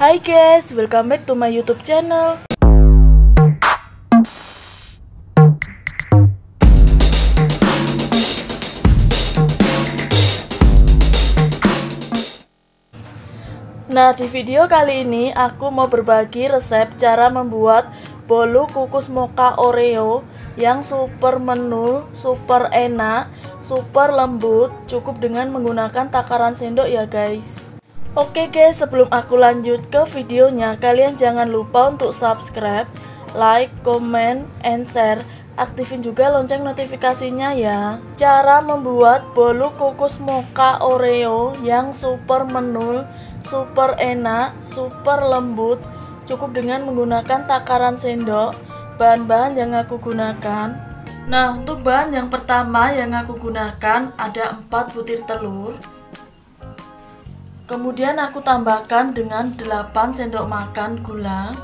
Hai guys, welcome back to my YouTube channel. Nah, di video kali ini aku mau berbagi resep cara membuat bolu kukus mocha Oreo yang super menul, super enak, super lembut, cukup dengan menggunakan takaran sendok ya guys. Oke guys, sebelum aku lanjut ke videonya, kalian jangan lupa untuk subscribe, like, comment, and share. Aktifin juga lonceng notifikasinya ya. Cara membuat bolu kukus mocha Oreo yang super menul, super enak, super lembut, cukup dengan menggunakan takaran sendok. Bahan-bahan yang aku gunakan. Nah, untuk bahan yang pertama yang aku gunakan ada 4 butir telur. Kemudian aku tambahkan dengan 8 sendok makan gula.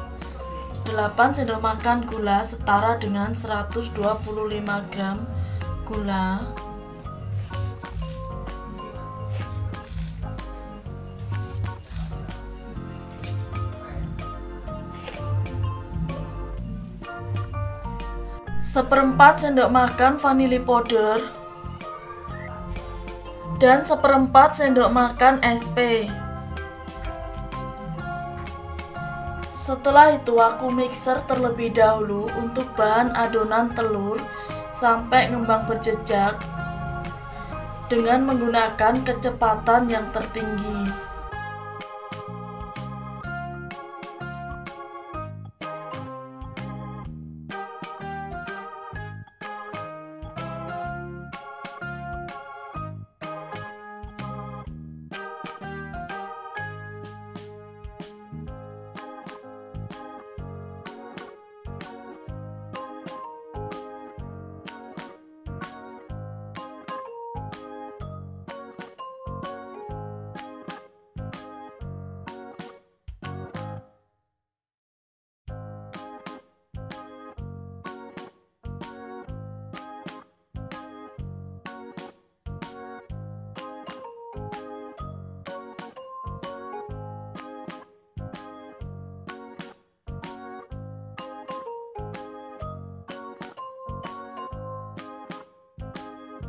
8 sendok makan gula setara dengan 125 gram gula. Seperempat sendok makan vanili powder dan seperempat sendok makan SP. Setelah itu aku mixer terlebih dahulu untuk bahan adonan telur sampai ngembang berjejak dengan menggunakan kecepatan yang tertinggi.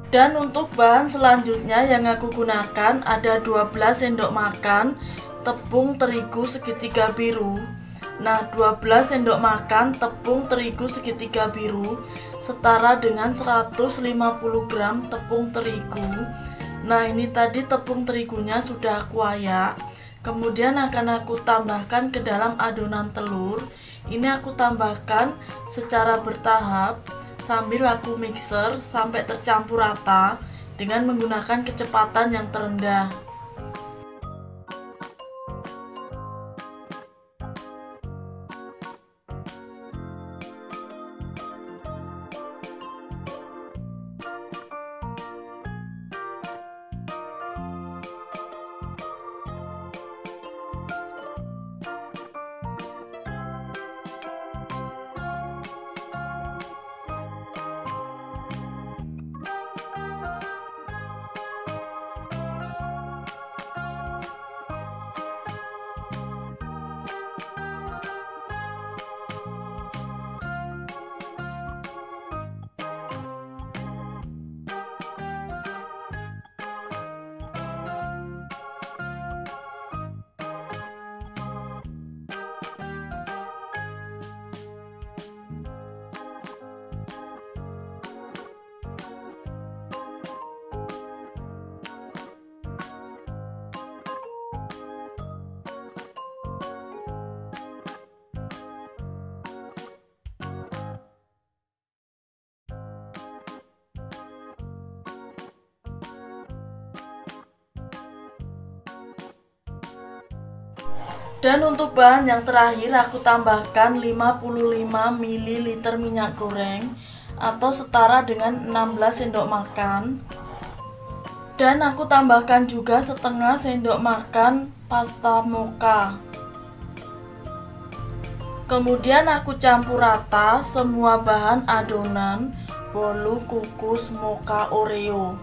Dan untuk bahan selanjutnya yang aku gunakan ada 12 sendok makan tepung terigu segitiga biru. Nah, 12 sendok makan tepung terigu segitiga biru setara dengan 150 gram tepung terigu. Nah, ini tadi tepung terigunya sudah aku ayak. Kemudian akan aku tambahkan ke dalam adonan telur. Ini aku tambahkan secara bertahap sambil aku mixer sampai tercampur rata dengan menggunakan kecepatan yang terendah. Dan untuk bahan yang terakhir aku tambahkan 55 ml minyak goreng atau setara dengan 16 sendok makan. Dan aku tambahkan juga setengah sendok makan pasta mocha. Kemudian aku campur rata semua bahan adonan bolu kukus mocha Oreo.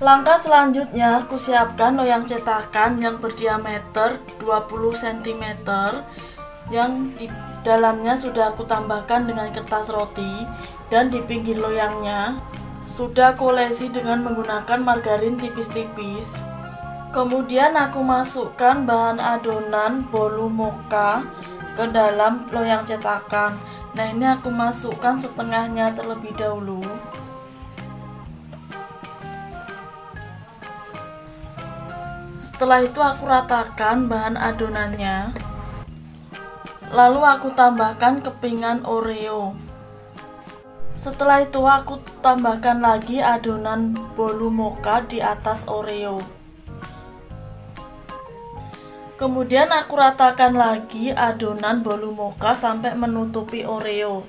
Langkah selanjutnya, aku siapkan loyang cetakan yang berdiameter 20 cm yang di dalamnya sudah aku tambahkan dengan kertas roti, dan di pinggir loyangnya sudah aku olesi dengan menggunakan margarin tipis-tipis. Kemudian aku masukkan bahan adonan bolu mocha ke dalam loyang cetakan. Nah, ini aku masukkan setengahnya terlebih dahulu. Setelah itu aku ratakan bahan adonannya. Lalu aku tambahkan kepingan Oreo. Setelah itu aku tambahkan lagi adonan bolu mocha di atas Oreo. Kemudian aku ratakan lagi adonan bolu mocha sampai menutupi Oreo.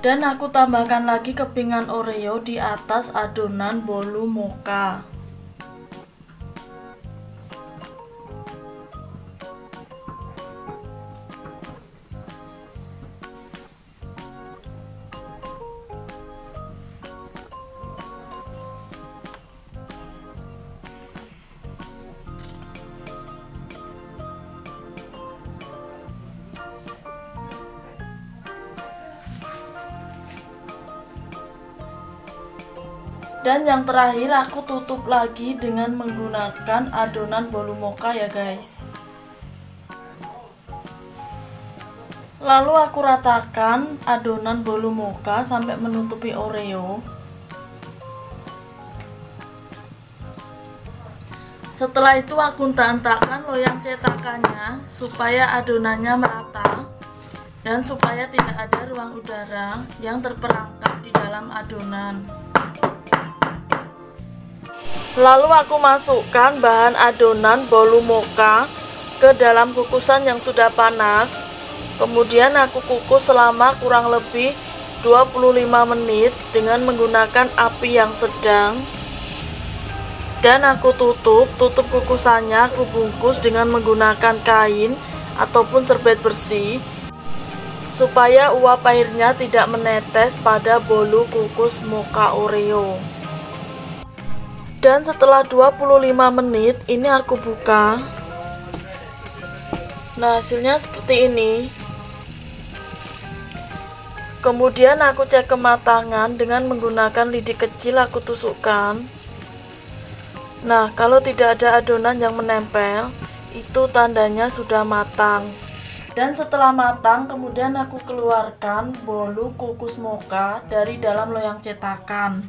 Dan aku tambahkan lagi kepingan Oreo di atas adonan bolu mocha. Dan yang terakhir aku tutup lagi dengan menggunakan adonan bolu mocha ya guys. Lalu aku ratakan adonan bolu mocha sampai menutupi Oreo. Setelah itu aku hentak-hentakkan loyang cetakannya supaya adonannya merata dan supaya tidak ada ruang udara yang terperangkap di dalam adonan. Lalu aku masukkan bahan adonan bolu mocha ke dalam kukusan yang sudah panas. Kemudian aku kukus selama kurang lebih 25 menit dengan menggunakan api yang sedang. Dan aku tutup kukusannya, aku bungkus dengan menggunakan kain ataupun serbet bersih supaya uap airnya tidak menetes pada bolu kukus mocha Oreo. Dan setelah 25 menit ini aku buka. Nah, hasilnya seperti ini. Kemudian aku cek kematangan dengan menggunakan lidi kecil, aku tusukkan. Nah, kalau tidak ada adonan yang menempel, itu tandanya sudah matang. Dan setelah matang, kemudian aku keluarkan bolu kukus mocha dari dalam loyang cetakan.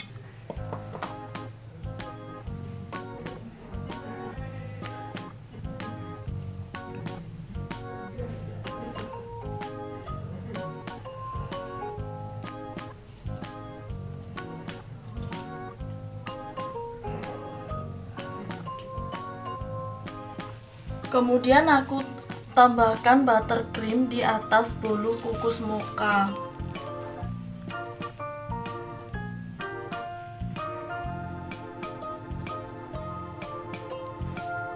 Kemudian aku tambahkan buttercream di atas bolu kukus mocha.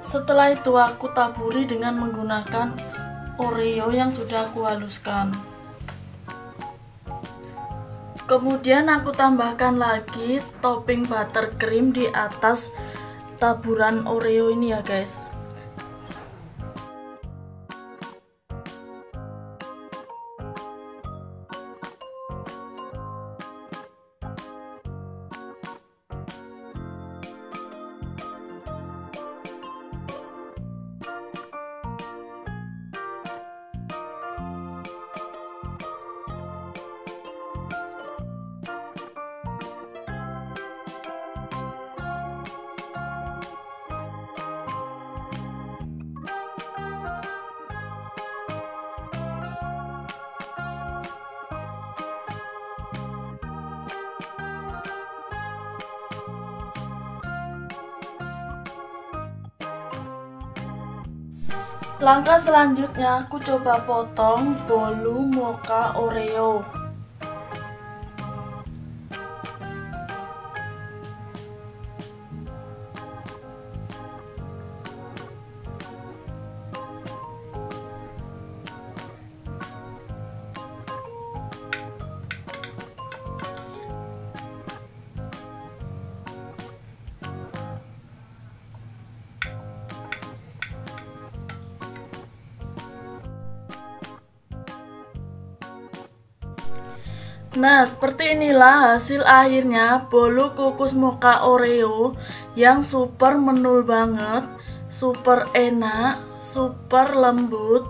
Setelah itu aku taburi dengan menggunakan Oreo yang sudah aku haluskan. Kemudian aku tambahkan lagi topping buttercream di atas taburan Oreo ini ya guys. Langkah selanjutnya aku coba potong bolu mocha Oreo. Nah, seperti inilah hasil akhirnya bolu kukus mocha Oreo yang super menul banget, super enak, super lembut.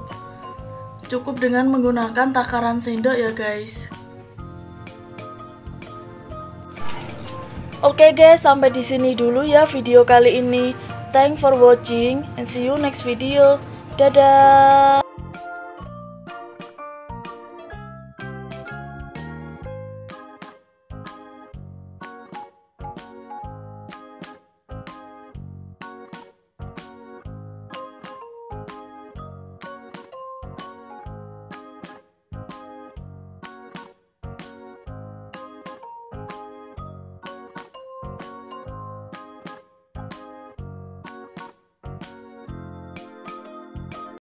Cukup dengan menggunakan takaran sendok ya guys. Oke guys, sampai di sini dulu ya video kali ini. Thanks for watching and see you next video. Dadah.